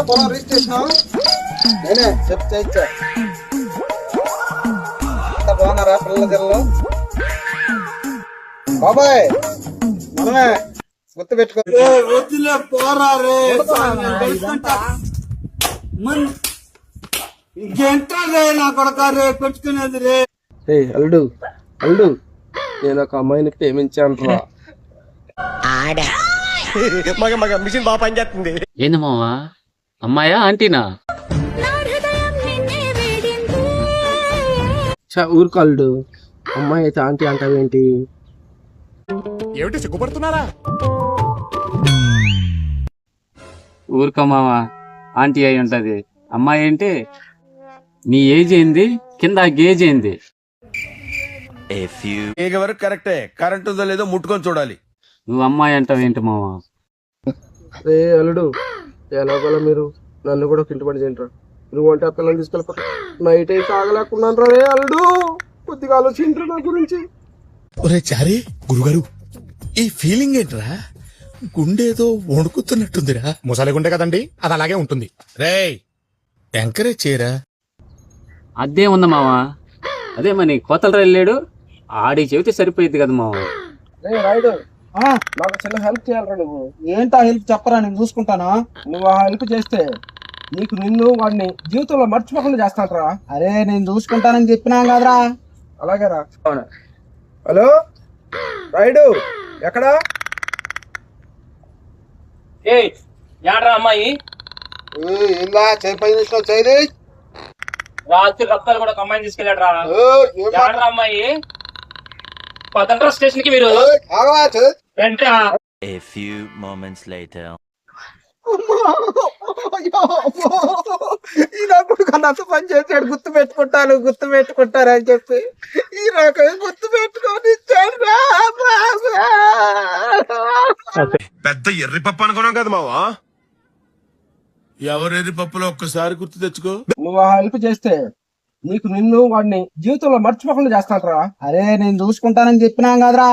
పొలం రిజిస్ట్రేషన్ నేనే చెప్తే ఇచ్చా. బాగున్నారా పిల్లల జిల్లలో? బాబాయ్ మనమే గుర్తు పెట్టుకో. వద్దులే పోరా రే ఇంకెంత రే నా కొడక రే పెట్టుకునేది రే. అల్లుడు అల్లుడు నేను ఒక అమ్మాయిని ప్రేమించాను రా. మిషన్ బాగా పనిచేస్తుంది. ఏంది మావా, అమ్మాయా ఆంటీనా? ఊరుకో అల్లుడు, అమ్మాయి అయితే ఆంటీ అంటావేంటి? ఏమిటి సిగ్గుపడుతున్నారా? ఊరుకో మావా, ఆంటీ అయి ఉంటది. అమ్మాయి అంటే నీ ఏజ్ ఏంది, కింద గేజ్ ఏంది? ఏగ వరకు కరెక్టే, కరెంట్ ఉందో లేదో ముట్టుకొని చూడాలి. నువ్వు అమ్మాయి అంటావేంటి మావా? రే అల్లుడు, ఎలాగోలా మీరు నన్ను కూడా ఇంటి పని చేయండి రా. నువ్వు అంటే ఆ పిల్లల్ని తీసుకెళ్ళిపోతా. నైట్ అయితే ఆగలేకున్నాను రా. రే అల్లుడు, కొద్దిగా ఆలోచించు నా గురించి. ఒరే చారీ గురుగారు, ఈ ఫీలింగ్ ఏంట్రా? గుండేదో వణుకుతున్నట్టుందిరా. ముసలి గుండె కదండి, అది అలాగే ఉంటుంది. రేయ్ ఎంకరేజ్ చేయరా. అదే ఉందా మావా, అదే మరి కోతల వెళ్ళాడు, ఆడి చెబితే సరిపోయింది కదా మావా. రే రాయుడు, నాకు చిన్న హెల్ప్ చేయాలరా. నువ్వు ఏంటా హెల్ప్ చెప్పరా, నేను చూసుకుంటానా. నువ్వు ఆ హెల్ప్ చేస్తే నీకు నిన్ను వాడిని జీవితంలో మర్చిపోకుండా చేస్తానరా. అరే నేను చూసుకుంటానని చెప్పినా కదరా. అలాగే రా. హలో రాయుడు, ఎక్కడా? యాడ్రా అమ్మాయి? ఇలా చేయి చేయి. రాత్రి రక్తాలు కూడా ఒక అమ్మాయిని తీసుకెళ్ళాడు రా. యాడ్రా అమ్మాయి? పదండ్రా స్టేషన్ కి. మీరు వెంటరా. A few moments later. ఈ నాకు కన్నంత పని చేశాడు. గుర్తు పెట్టుకుంటారు అని చెప్పి ఈ రకం గుర్తు పెట్టుకొని పెద్ద ఎర్రి పప్పు అనుకున్నాం కదా మావా. ఎవరెరి పప్పులో ఒక్కసారి గుర్తు తెచ్చుకో. నువ్వు ఆ హెల్ప్ చేస్తే నీకు నిన్ను వాడిని జీవితంలో మర్చిపోకుండా చేస్తానరా. అరే నేను చూసుకుంటానని చెప్పినా కదరా.